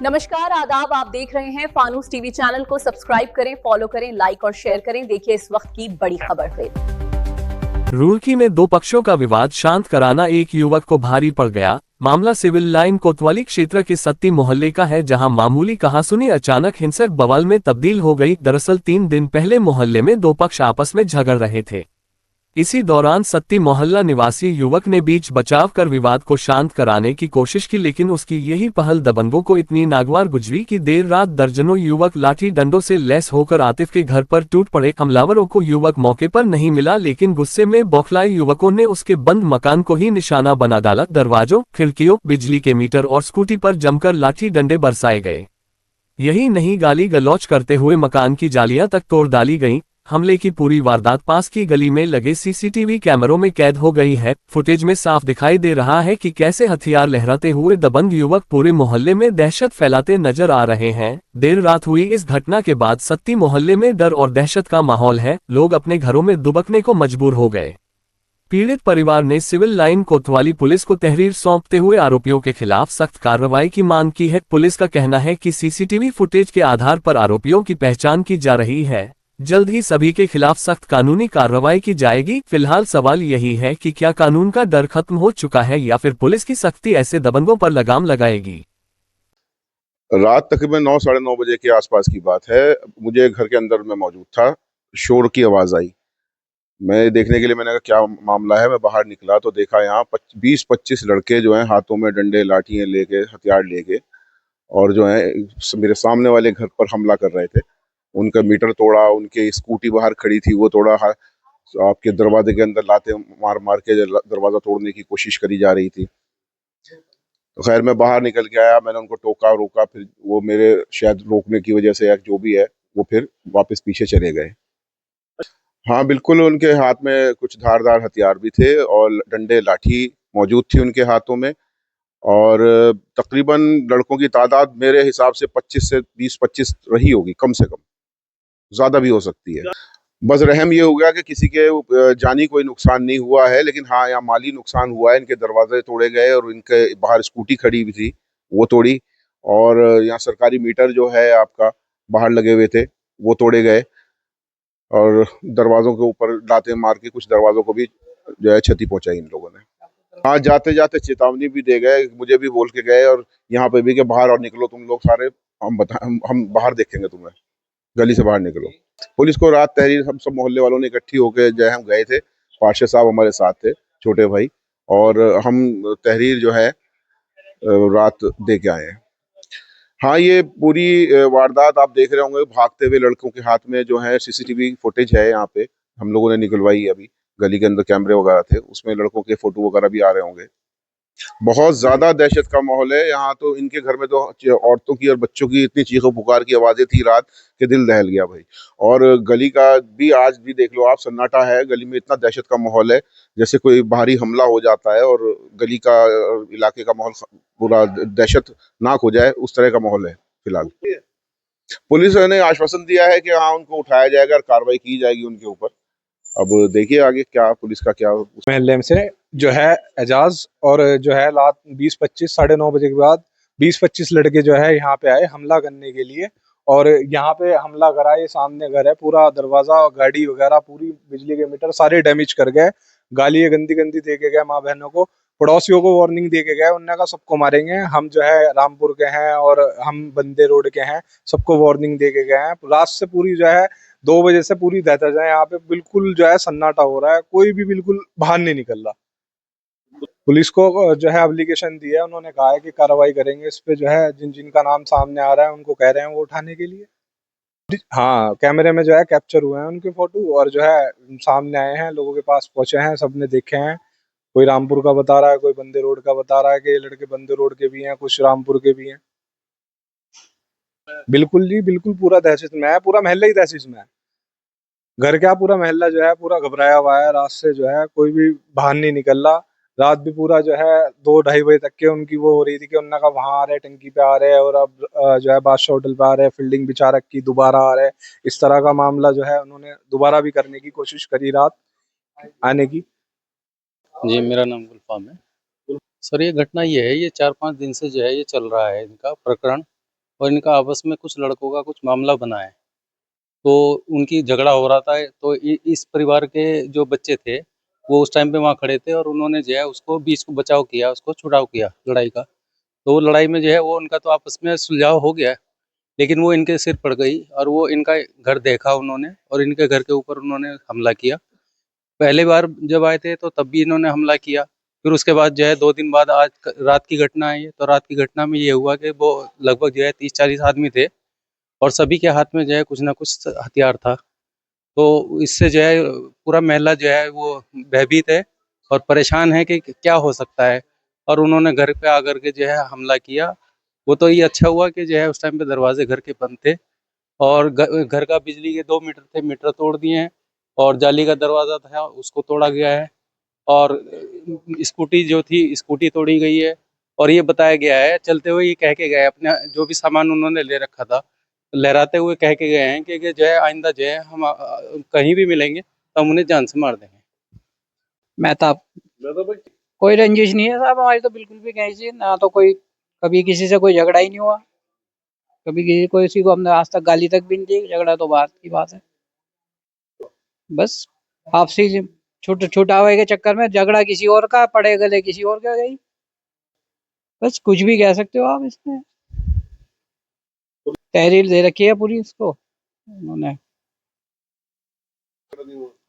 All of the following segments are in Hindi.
नमस्कार, आदाब। आप देख रहे हैं फानूस टीवी चैनल को सब्सक्राइब करें, फॉलो करें, लाइक और शेयर करें। देखिए इस वक्त की बड़ी खबर फिर। रुड़की में दो पक्षों का विवाद शांत कराना एक युवक को भारी पड़ गया। मामला सिविल लाइन कोतवाली क्षेत्र के सत्ती मोहल्ले का है, जहां मामूली कहासुनी अचानक हिंसक बवाल में तब्दील हो गई। दरअसल 3 दिन पहले मोहल्ले में दो पक्ष आपस में झगड़ रहे थे। इसी दौरान सत्ती मोहल्ला निवासी युवक ने बीच बचाव कर विवाद को शांत कराने की कोशिश की, लेकिन उसकी यही पहल दबंगों को इतनी नागवार गुजरी कि देर रात दर्जनों युवक लाठी डंडों से लैस होकर आतिफ के घर पर टूट पड़े। हमलावरों को युवक मौके पर नहीं मिला, लेकिन गुस्से में बौखलाए युवकों ने उसके बंद मकान को ही निशाना बना डाला। दरवाजों, खिड़कियों, बिजली के मीटर और स्कूटी पर जमकर लाठी डंडे बरसाए गए। यही नहीं, गाली गलौच करते हुए मकान की जालियां तक तोड़ डाली गईं। हमले की पूरी वारदात पास की गली में लगे सीसीटीवी कैमरों में कैद हो गई है। फुटेज में साफ दिखाई दे रहा है कि कैसे हथियार लहराते हुए दबंग युवक पूरे मोहल्ले में दहशत फैलाते नजर आ रहे हैं। देर रात हुई इस घटना के बाद सत्ती मोहल्ले में डर और दहशत का माहौल है। लोग अपने घरों में दुबकने को मजबूर हो गए। पीड़ित परिवार ने सिविल लाइन कोतवाली पुलिस को तहरीर सौंपते हुए आरोपियों के खिलाफ सख्त कार्रवाई की मांग की है। पुलिस का कहना है कि सीसीटीवी फुटेज के आधार पर आरोपियों की पहचान की जा रही है। जल्द ही सभी के खिलाफ सख्त कानूनी कार्रवाई की जाएगी। फिलहाल सवाल यही है कि क्या कानून का डर खत्म हो चुका है या फिर पुलिस की सख्ती ऐसे दबंगों पर लगाम लगाएगी। रात तकरीबन 9 साढ़े 9 बजे के आसपास की बात है। मुझे घर के अंदर में मौजूद था, शोर की आवाज़ आई। मैं देखने के लिए, मैंने कहा क्या मामला है। मैं बाहर निकला तो देखा यहाँ 20-25 लड़के जो हैं हाथों में डंडे लाठियाँ लेके, हथियार लेके, और जो है मेरे सामने वाले घर पर हमला कर रहे थे। उनका मीटर तोड़ा, उनकी स्कूटी बाहर खड़ी थी वो तोड़ा, आपके दरवाजे के अंदर लाते मार मार के दरवाज़ा तोड़ने की कोशिश करी जा रही थी। तो खैर मैं बाहर निकल के आया, मैंने उनको टोका रोका, फिर वो मेरे शायद रोकने की वजह से या जो भी है वो फिर वापस पीछे चले गए। हाँ बिल्कुल, उनके हाथ में कुछ धारदार हथियार भी थे और डंडे लाठी मौजूद थी उनके हाथों में। और तकरीबन लड़कों की तादाद मेरे हिसाब से 25 से 20-25 रही होगी, कम से कम, ज़्यादा भी हो सकती है। बस रहम ये हो गया कि किसी के जानी कोई नुकसान नहीं हुआ है, लेकिन हाँ यहाँ माली नुकसान हुआ है। इनके दरवाजे तोड़े गए और इनके बाहर स्कूटी खड़ी हुई थी वो तोड़ी, और यहाँ सरकारी मीटर जो है आपका बाहर लगे हुए थे वो तोड़े गए, और दरवाजों के ऊपर लाते मार के कुछ दरवाजों को भी जो है क्षति पहुंचाई इन लोगों ने। हाँ, जाते जाते चेतावनी भी दे गए, मुझे भी बोल के गए, और यहाँ पे भी कि बाहर और निकलो तुम लोग सारे, हम बाहर देखेंगे तुम्हें, गली से बाहर निकलो। पुलिस को रात तहरीर हम सब मोहल्ले वालों ने इकट्ठी होकर जो है हम गए थे। पार्षद साहब हमारे साथ थे, छोटे भाई, और हम तहरीर जो है रात दे के आए हैं। हाँ, ये पूरी वारदात आप देख रहे होंगे, भागते हुए लड़कों के हाथ में जो है सीसीटीवी फुटेज है यहाँ पे, हम लोगों ने निकलवाई है। अभी गली के अंदर कैमरे वगैरह थे, उसमें लड़कों के फोटो वगैरह भी आ रहे होंगे। बहुत ज्यादा दहशत का माहौल है यहाँ तो। इनके घर में तो औरतों की और बच्चों की इतनी चीखों पुकार की आवाजें थी रात के दिल दहल गया भाई। और गली का भी आज भी देख लो आप, सन्नाटा है गली में, इतना दहशत का माहौल है जैसे कोई बाहरी हमला हो जाता है और गली का इलाके का माहौल पूरा दहशतनाक हो जाए, उस तरह का माहौल है फिलहाल। पुलिस ने आश्वासन दिया है कि हाँ उनको उठाया जाएगा और कार्रवाई की जाएगी उनके ऊपर। अब देखिए आगे क्या पुलिस का क्या। मोहल्ले से जो है एजाज और जो है रात 20-25 साढ़े 9 बजे के बाद 20-25 लड़के जो है यहाँ पे आए हमला करने के लिए, और यहाँ पे हमला करा। ये सामने घर है, पूरा दरवाजा और गाड़ी वगैरह, पूरी बिजली के मीटर सारे डैमेज कर गए। गालियां गंदी गंदी दे के गए माँ बहनों को, पड़ोसियों को वार्निंग दे के गए। उन्होंने कहा सबको मारेंगे, हम जो है रामपुर के हैं और हम बंदे रोड के हैं, सबको वार्निंग दे के गए हैं। रात से पूरी जो है 2 बजे से पूरी दहशत है यहाँ पे, बिल्कुल जो है सन्नाटा हो रहा है, कोई भी बिल्कुल बाहर नहीं निकल रहा। पुलिस को जो है एप्लीकेशन दी है, उन्होंने कहा है कि कार्रवाई करेंगे इस पे, जो है जिन जिनका नाम सामने आ रहा है उनको कह रहे हैं वो उठाने के लिए। हाँ, कैमरे में जो है कैप्चर हुए हैं उनके फोटो, और जो है सामने आए हैं, लोगों के पास पहुंचे हैं, सबने देखे हैं। कोई रामपुर का बता रहा है, कोई बंदे रोड का बता रहा है कि ये लड़के बंदे रोड के भी हैं, कुछ रामपुर के भी हैं। बिल्कुल जी, बिल्कुल पूरा दहशत में है, पूरा मोहल्ला ही दहशत में है। घर क्या, पूरा मोहल्ला जो है पूरा घबराया हुआ है। रात से जो है कोई भी बाहर नहीं निकल रहा। रात भी पूरा जो है 2-2:30 बजे तक के उनकी वो हो रही थी कि उन्होंने कहा वहां आ रहे, टंकी पे आ रहे हैं, और अब जो है बादशाह होटल पे आ रहे हैं, फील्डिंग बिछा रखी, दोबारा आ रहे हैं। इस तरह का मामला जो है उन्होंने दोबारा भी करने की कोशिश करी रात आने की। जी, मेरा नाम गुलफाम है। सर ये घटना ये है, ये 4-5 दिन से जो है ये चल रहा है इनका प्रकरण। और इनका आपस में कुछ लड़कों का कुछ मामला बना है। तो उनकी झगड़ा हो रहा था, तो इस परिवार के जो बच्चे थे वो उस टाइम पे वहाँ खड़े थे और उन्होंने जो है उसको बीच को बचाव किया, उसको छुड़ाव किया लड़ाई का। तो वो लड़ाई में जो है वो उनका तो आपस में सुलझाव हो गया, लेकिन वो इनके सिर पड़ गई और वो इनका घर देखा उन्होंने और इनके घर के ऊपर उन्होंने हमला किया। पहले बार जब आए थे तो तब भी इन्होंने हमला किया। फिर उसके बाद जो है 2 दिन बाद आज रात की घटना है ये, तो रात की घटना में ये हुआ कि वो लगभग जो है 30-40 आदमी थे और सभी के हाथ में जो है कुछ ना कुछ हथियार था। तो इससे जो है पूरा महल्ला जो है वो भयभीत है और परेशान है कि क्या हो सकता है, और उन्होंने घर पे आकर के जो है हमला किया। वो तो ये अच्छा हुआ कि जो है उस टाइम पे दरवाजे घर के बंद थे और घर का बिजली के 2 मीटर थे, मीटर तोड़ दिए हैं और जाली का दरवाज़ा था उसको तोड़ा गया है और स्कूटी जो थी स्कूटी तोड़ी गई है। और ये बताया गया है चलते हुए, ये कह के गए अपने जो भी सामान उन्होंने ले रखा था, लहराते हुए कह के गए हैं कि जो है आइंदा जो है हम कहीं भी मिलेंगे तो हम उन्हें जान से मार देंगे। मेहताब। कोई रंजिश नहीं है साहब हमारी तो बिल्कुल भी, कहीं ना तो कोई कभी किसी से कोई झगड़ा ही नहीं हुआ, कभी किसी को हमने आज तक गाली तक भी नहीं दी। झगड़ा तो बात की बात है, बस आपसी छुटावे के चक्कर में झगड़ा किसी और का पड़े गले किसी और का गई, बस कुछ भी कह सकते हो आप। इसमें तहरीर दे रखी है पूरी इसको उन्होंने।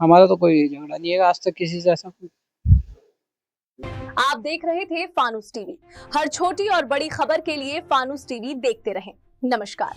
हमारा तो कोई झगड़ा नहीं है आज तक किसी से ऐसा। आप देख रहे थे फानूस टीवी। हर छोटी और बड़ी खबर के लिए फानूस टीवी देखते रहें। नमस्कार।